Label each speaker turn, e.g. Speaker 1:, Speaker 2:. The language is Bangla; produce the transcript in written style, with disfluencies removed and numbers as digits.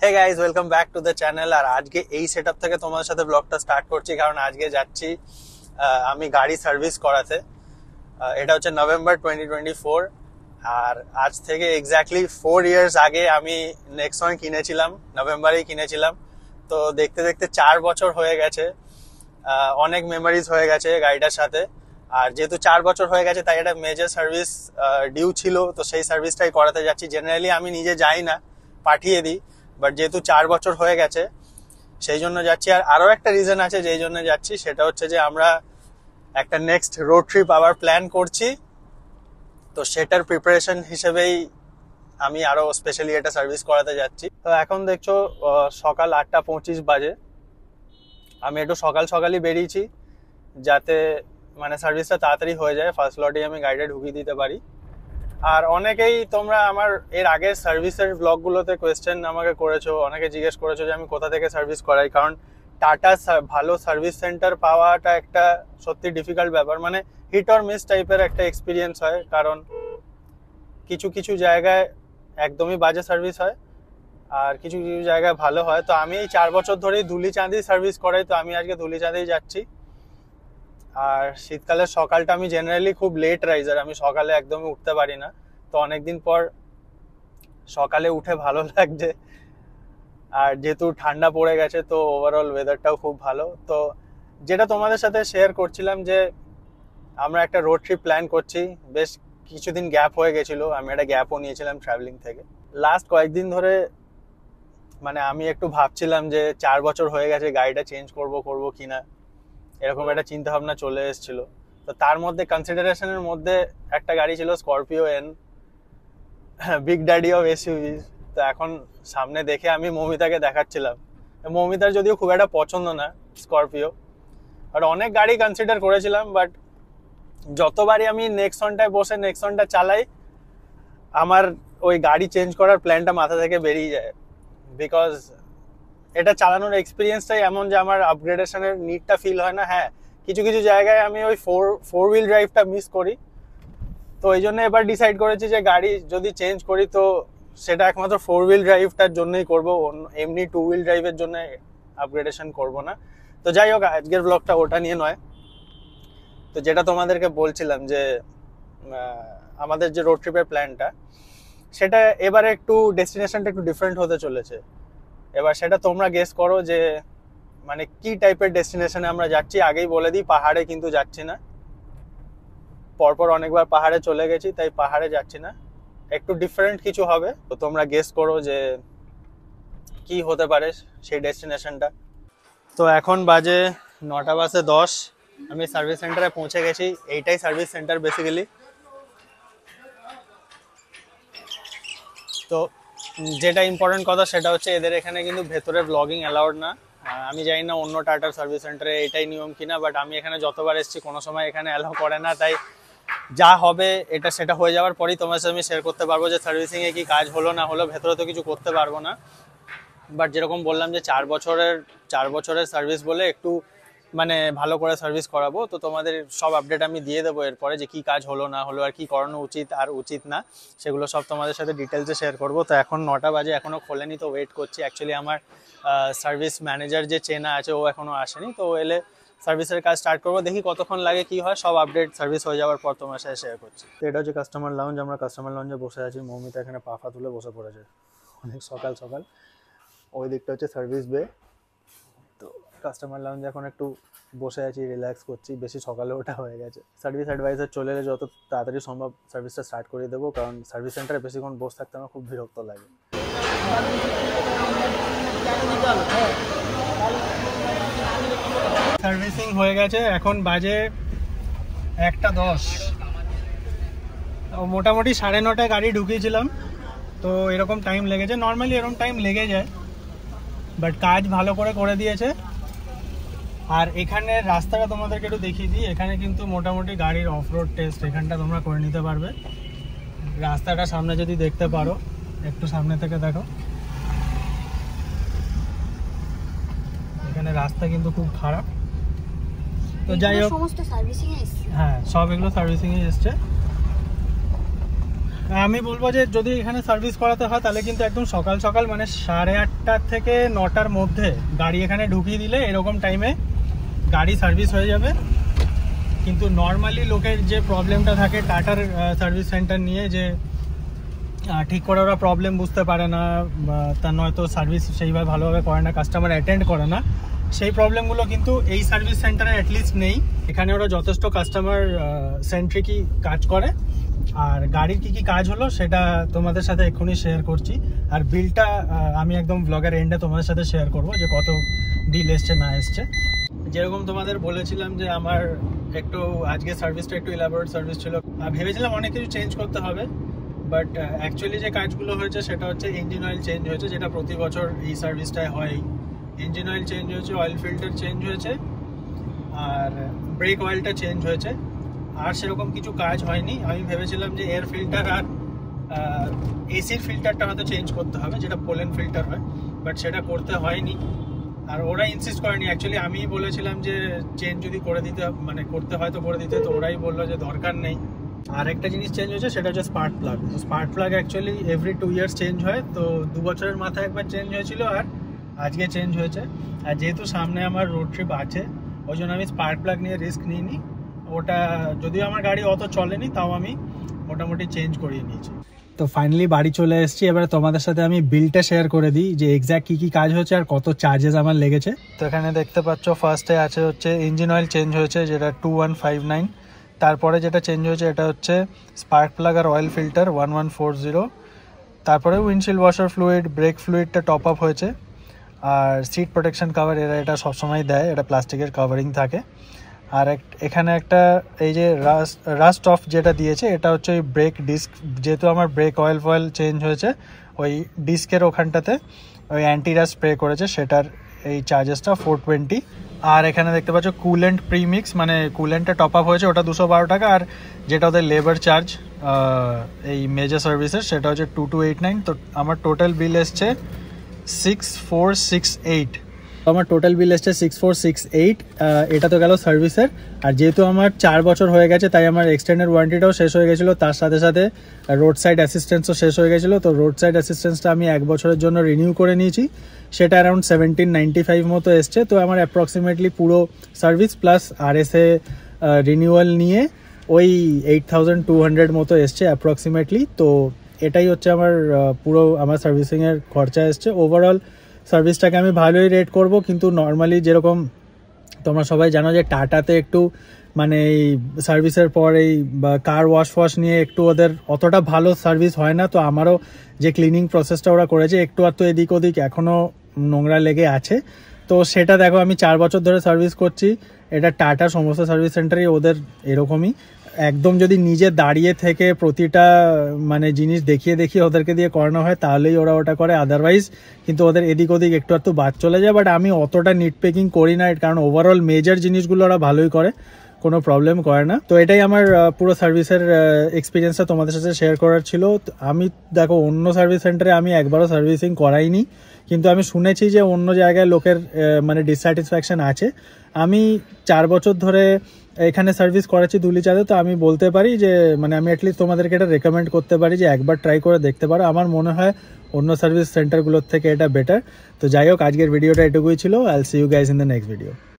Speaker 1: Hey guys, welcome back to the channel. আর আজকে এই সেটআপ থেকে তোমাদের সাথে ব্লগটা স্টার্ট করছি, কারণ আজকে যাচ্ছি আমি গাড়ি সার্ভিস করাতে। এটা হচ্ছে নভেম্বর 2024, আর আজ থেকে এক্স্যাক্টলি 4 ইয়ার্স আগে আমি নেক্সন কিনেছিলাম, নভেম্বরেই কিনেছিলাম। তো দেখতে দেখতে 4 বছর হয়ে গেছে, অনেক মেমোরিজ হয়ে গেছে গাড়িটার সাথে। আর যেহেতু 4 বছর হয়ে গেছে, তাই একটা মেজর সার্ভিস ডিউ ছিল, তো সেই সার্ভিসটাই করাতে যাচ্ছি। জেনারেলি আমি নিজে যাই না, পাঠিয়ে দিই, বাট যেহেতু 4 বছর হয়ে গেছে সেই জন্য যাচ্ছি। আর আরো একটা রিজন আছে যেই জন্য যাচ্ছি, সেটা হচ্ছে যে আমরা একটা নেক্সট রোড ট্রিপ আবার প্ল্যান করছি। তো সেটার প্রিপারেশন হিসেবেই আমি আরো স্পেশালি এটা সার্ভিস করাতে যাচ্ছি। তো এখন দেখছো সকাল 8:25 বাজে। আমি একটু সকালই বেরিয়েছি, যাতে মানে সার্ভিসটা তাড়াতাড়ি হয়ে যায়, ফার্স্ট লটেই আমি গাড়িটা ঢুকিয়ে দিতে পারি। আর অনেকেই তোমরা আমার এর আগের সার্ভিসের ব্লগগুলোতে কোয়েশ্চেন আমাকে করেছো, অনেকে জিজ্ঞেস করেছো যে আমি কোথা থেকে সার্ভিস করাই। কারণ টাটা ভালো সার্ভিস সেন্টার পাওয়াটা একটা সত্যি ডিফিকাল্ট ব্যাপার, মানে হিট অর মিস টাইপের একটা এক্সপিরিয়েন্স হয়। কারণ কিছু কিছু জায়গায় একদমই বাজে সার্ভিস হয়, আর কিছু কিছু জায়গায় ভালো হয়। তো আমি এই 4 বছর ধরেই ধুলিচাঁদি সার্ভিস করাই, তো আমি আজকে ধুলিচাঁদেই যাচ্ছি। আর শীতকালের সকালটা আমি জেনারেলি খুব লেট রাইজার, আমি সকালে একদমই উঠতে পারি না। তো অনেকদিন পর সকালে উঠে ভালো লাগছে। আর যেহেতু ঠান্ডা পড়ে গেছে, তো ওভারঅল ওয়েদারটাও খুব ভালো। তো যেটা তোমাদের সাথে শেয়ার করছিলাম যে আমরা একটা রোড ট্রিপ প্ল্যান করছি। বেশ কিছুদিন গ্যাপ হয়ে গেছিলো, আমি একটা গ্যাপও নিয়েছিলাম ট্রাভেলিং থেকে। লাস্ট কয়েকদিন ধরে মানে আমি একটু ভাবছিলাম যে 4 বছর হয়ে গেছে, গাড়িটা চেঞ্জ করব কিনা, এরকম একটা চিন্তা ভাবনা চলে এসেছিল। তো তার মধ্যে কনসিডারেশনের মধ্যে একটা গাড়ি ছিল Scorpio N, big daddy of SUV. তো এখন সামনে দেখে আমি মৌমিতাকে দেখাচ্ছিলাম। মৌমিতার যদিও খুব একটা পছন্দ না স্করপিও, আর অনেক গাড়ি কনসিডার করেছিলাম, বাট যতবারই আমি নেক্সনটায় বসে নেক্সনটা চালাই, আমার ওই গাড়ি চেঞ্জ করার প্ল্যানটা মাথা থেকে বেরিয়ে যায়। বিকজ এটা চালানোর এক্সপিরিয়েন্সটাই এমন যে আমার আপগ্রেডেশনের নিডটা ফিল হয় না। হ্যাঁ, কিছু কিছু জায়গায় আমি ওই ফোর হুইল ড্রাইভটা মিস করি। তো এই জন্য এবার ডিসাইড করেছি যে গাড়ি যদি চেঞ্জ করি, তো সেটা একমাত্র 4 হুইল ড্রাইভটার জন্যই করবো, এমনি 2 হুইল ড্রাইভের জন্য আপগ্রেডেশন করব না। তো যাই হোক, আজকের ব্লগটা ওটা নিয়ে নয়। তো যেটা তোমাদেরকে বলছিলাম যে আমাদের যে রোড ট্রিপের প্ল্যানটা, সেটা এবারে একটু ডেস্টিনেশনটা একটু ডিফারেন্ট হতে চলেছে। এবার সেটা তোমরা গেস করো যে মানে কি টাইপের ডেস্টিনেশনে আমরা যাচ্ছি। আগেই বলে দিই, পাহাড়ে কিন্তু যাচ্ছি না। পরপর অনেকবার পাহাড়ে চলে গেছি, তাই পাহাড়ে যাচ্ছি না, একটু ডিফারেন্ট কিছু হবে। তো তোমরা গেস করো যে কি হতে পারে সেই ডেস্টিনেশনটা। তো এখন বাজে 9:10। আমি সার্ভিস সেন্টারে পৌঁছে গেছি। এইটাই সার্ভিস সেন্টার বেসিক্যালি। তো যেটা ইম্পর্টেন্ট কথা সেটা হচ্ছে, এদের এখানে কিন্তু ভেতরে ব্লগিং অ্যালাউড না। আমি জানি না অন্য টাটার সার্ভিস সেন্টারে এটাই নিয়ম কিনা, বাট আমি এখানে যতবার এসেছি কোনো সময় এখানে অ্যালাউ করে না। তাই যা হবে এটা সেটা হয়ে যাওয়ার পরেই তোমার সাথে আমি শেয়ার করতে পারবো যে সার্ভিসিংয়ে কি কাজ হলো না হলো। ভেতরে তো কিছু করতে পারবো না, বাট যেরকম বললাম যে 4 বছরের সার্ভিস বলে একটু মানে ভালো করে সার্ভিস করাবো। তো তোমাদের সব আপডেট আমি দিয়ে দেবো এরপরে, যে কি কাজ হলো না হলো আর কি করানো উচিত আর উচিত না, সেগুলো সব তোমাদের সাথে ডিটেলসে শেয়ার করবো। তো এখন 9টা বাজে, এখনও খোলেনি, তো ওয়েট করছি। অ্যাকচুয়ালি আমার সার্ভিস ম্যানেজার যে চেনা আছে, ও এখনও আসেনি। তো এলে সার্ভিসের কাজ স্টার্ট করবো, দেখি কতক্ষণ লাগে কি হয়। সব আপডেট সার্ভিস হয়ে যাওয়ার পর তোমার সাথে শেয়ার করছি। তো এটা হচ্ছে কাস্টমার লাউঞ্জ। আমরা কাস্টমার লাউঞ্জে বসে আছি। মৌমিতা এখানে পাফা তুলে বসে পড়েছে অনেক সকাল। ওই দিকটা হচ্ছে সার্ভিস বে। তো কাস্টমার লাউঞ্জে এখন একটু বসে আছি, রিল্যাক্স করছি। বেশি সকালে ওটা হয়ে গেছে। সার্ভিস অ্যাডভাইজার চলে এলে যত তাড়াতাড়ি সম্ভব সার্ভিসটা স্টার্ট করে দেবো, কারণ সার্ভিস সেন্টারে বেশিক্ষণ বসে থাকতে আমার খুব বিরক্ত লাগে। সার্ভিসিং হয়ে গেছে, এখন বাজে 1:10। মোটামুটি 9:30 গাড়ি ঢুকিয়েছিলাম, তো এরকম টাইম লেগেছে। নর্মালি এরকম টাইম লেগে যায়, বাট কাজ ভালো করে দিয়েছে। আর এখানে রাস্তাটা তোমাদেরকে একটু দেখিয়ে দিই। এখানে কিন্তু মোটামুটি গাড়ির অফ রোড টেস্ট এখানটা তোমরা করে নিতে পারবে। রাস্তাটা সামনে যদি দেখতে পারো, একটু সামনে থেকে দেখো, এখানে রাস্তা কিন্তু খুব খারাপ। তো যাই হোক,
Speaker 2: সমস্ত সার্ভিসিং এ এসেছে।
Speaker 1: হ্যাঁ, সব এগুলো সার্ভিসিং এ এসছে।
Speaker 2: আমি বলবো যে যদি এখানে সার্ভিস করাতে হয় তাহলে কিন্তু একদম সকাল সকাল মানে 8:30 থেকে 9টার মধ্যে গাড়ি এখানে ঢুকিয়ে দিলে এরকম টাইমে গাড়ি সার্ভিস হয়ে যাবে। কিন্তু নর্মালি লোকের যে প্রবলেমটা থাকে টাটার সার্ভিস সেন্টার নিয়ে, যে ঠিক করে ওরা প্রবলেম বুঝতে পারে না, তার নয়তো সার্ভিস সেইভাবে ভালোভাবে করে না, কাস্টমার অ্যাটেন্ড করে না, সেই প্রবলেমগুলো কিন্তু এই সার্ভিস সেন্টারে অ্যাটলিস্ট নেই। এখানে ওরা যথেষ্ট কাস্টমার সেন্ট্রিকই কাজ করে। আর গাড়ির কি কি কাজ হলো সেটা তোমাদের সাথে এক্ষুনি শেয়ার করছি। আর বিলটা আমি একদম ব্লগের এন্ডে তোমাদের সাথে শেয়ার করব যে কত বিল এসছে না এসছে। যেরকম তোমাদের বলেছিলাম যে আমার একটু আজকে সার্ভিসটা একটু ইলাবোরেট সার্ভিস ছিল, ভেবেছিলাম অনেক কিছু চেঞ্জ করতে হবে, বাট অ্যাকচুয়ালি যে কাজগুলো হয়েছে সেটা হচ্ছে ইঞ্জিন অয়েল চেঞ্জ হয়েছে, যেটা প্রতি বছর এই সার্ভিসটায় হয়। ইঞ্জিন অয়েল চেঞ্জ হয়েছে, অয়েল ফিল্টার চেঞ্জ হয়েছে, আর ব্রেক অয়েলটা চেঞ্জ হয়েছে। আর সেরকম কিছু কাজ হয়নি। আমি ভেবেছিলাম যে এয়ার ফিল্টার আর এসির ফিল্টারটা হয়তো চেঞ্জ করতে হবে, যেটা পোলেন ফিল্টার হয়, বাট সেটা করতে হয়নি। আর ওরা ইনসিস্ট করেনি, অ্যাকচুয়ালি আমিই বলেছিলাম যে চেঞ্জ যদি করে দিতে মানে করতে হয় তো করে দিতে, তো ওরাই বললো যে দরকার নেই। আর একটা জিনিস চেঞ্জ হয়েছে সেটা হচ্ছে স্পার্ক প্লাগ। তো spark plug actually every 2 years change হয়, তো 2 বছরের মাথায় একবার চেঞ্জ হয়েছিল আর আজকে চেঞ্জ হয়েছে। আর যেহেতু সামনে আমার রোড ট্রিপ আছে ওই জন্য আমি স্পার্ক প্লাগ নিয়ে রিস্ক নিইনি। ওটা যদিও আমার গাড়ি অত চলেনি তাও আমি মোটামুটি চেঞ্জ করিয়ে নিয়েছি। তো ফাইনালি বাড়ি চলে এসেছি। এবারে তোমাদের সাথে আমি বিলটা শেয়ার করে দিই যে এক্স্যাক্ট কী কী কাজ হয়েছে আর কত চার্জেস আমার লেগেছে। তো এখানে দেখতে পাচ্ছ ফার্স্টে আছে হচ্ছে ইঞ্জিন অয়েল চেঞ্জ হয়েছে, যেটা 2159। তারপরে যেটা চেঞ্জ হয়েছে এটা হচ্ছে স্পার্ক প্লাগ আর অয়েল ফিল্টার 1140। তারপরে উইন্ডশিল্ড ওয়াশার ফ্লুইড, ব্রেক ফ্লুইডটা টপ আপ হয়েছে। আর সিট প্রোটেকশন কভার এটা সবসময় দেয়, এটা প্লাস্টিকের কভারিং থাকে। আর এখানে একটা এই যে রাস্ট অফ যেটা দিয়েছে এটা হচ্ছে ওই ব্রেক ডিস্ক, যেহেতু আমার ব্রেক অয়েল ফয়েল চেঞ্জ হয়েছে ওই ডিস্কের ওখানটাতে ওই অ্যান্টি রাস্ট স্প্রে করেছে, সেটার এই চার্জেসটা 420। আর এখানে দেখতে পাচ্ছ কুলেন্ট প্রিমিক্স, মানে কুলেন্টটা টপ আপ হয়েছে, ওটা 212 টাকা। আর যেটা ওদের লেবার চার্জ এই মেজর সার্ভিসের সেটা হচ্ছে 2289। তো আমার টোটাল বিল এসছে 6468। আমার টোটাল বিল এসছে 6468। এটা তো গেল সার্ভিসের। আর যেহেতু আমার 4 বছর হয়ে গেছে তাই আমার এক্সটেন্ডেড ওয়ারেন্টিটাও শেষ হয়ে গেছিলো, তার সাথে সাথে রোড সাইড অ্যাসিস্ট্যান্সও শেষ হয়ে গেছিলো। তো রোড সাইড অ্যাসিস্ট্যান্সটা আমি 1 বছরের জন্য রিনিউ করে নিয়েছি, সেটা অ্যারাউন্ড 1795 মতো এসছে। তো আমার অ্যাপ্রক্সিমেটলি পুরো সার্ভিস প্লাস RSA রিনিউয়াল নিয়ে ওই 8200 মতো এসছে অ্যাপ্রক্সিমেটলি। তো এটাই হচ্ছে আমার পুরো আমার সার্ভিসিংয়ের খরচা এসছে। ওভারঅল সার্ভিসটাকে আমি ভালোই রেট করব, কিন্তু নর্মালি যেরকম তোমরা সবাই জানো যে টাটাতে একটু মানে এই সার্ভিসের পর এই কার ওয়াশ নিয়ে একটু ওদের অতটা ভালো সার্ভিস হয় না। তো আমারও যে ক্লিনিং প্রসেসটা ওরা করেছে একটু আর তো এদিক ওদিক এখনও নোংরা লেগে আছে। তো সেটা দেখো আমি 4 বছর ধরে সার্ভিস করছি, এটা টাটা সমস্ত সার্ভিস সেন্টারই ওদের এরকমই। একদম যদি নিজে দাঁড়িয়ে থেকে প্রতিটা মানে জিনিস দেখিয়ে ওদেরকে দিয়ে করানো হয় তাহলেই ওরা ওটা করে, আদারওয়াইজ কিন্তু ওদের এদিক ওদিক একটু আর তো বাদ চলে যায়। বাট আমি অতটা নিট পেকিং করি না, কারণ ওভারঅল মেজর জিনিসগুলো ওরা ভালোই করে, কোনো প্রবলেম করে না। তো এটাই আমার পুরো সার্ভিসের এক্সপিরিয়েন্সটা তোমাদের সাথে শেয়ার করার ছিল। আমি দেখো অন্য সার্ভিস সেন্টারে আমি একবারও সার্ভিসিং করাইনি, কিন্তু আমি শুনেছি যে অন্য জায়গায় লোকের মানে ডিসস্যাটিসফ্যাকশন আছে। আমি 4 বছর ধরে এখানে সার্ভিস করাচ্ছি ধুলিচাঁদে, তো আমি বলতে পারি যে মানে আমি অ্যাটলিস্ট তোমাদেরকে এটা রেকমেন্ড করতে পারি যে একবার ট্রাই করে দেখতে পারো। আমার মনে হয় অন্য সার্ভিস সেন্টারগুলোর থেকে এটা বেটার। তো যাই হোক, আজকের ভিডিওটা এটুকুই ছিল। I'll see you guys in the next video.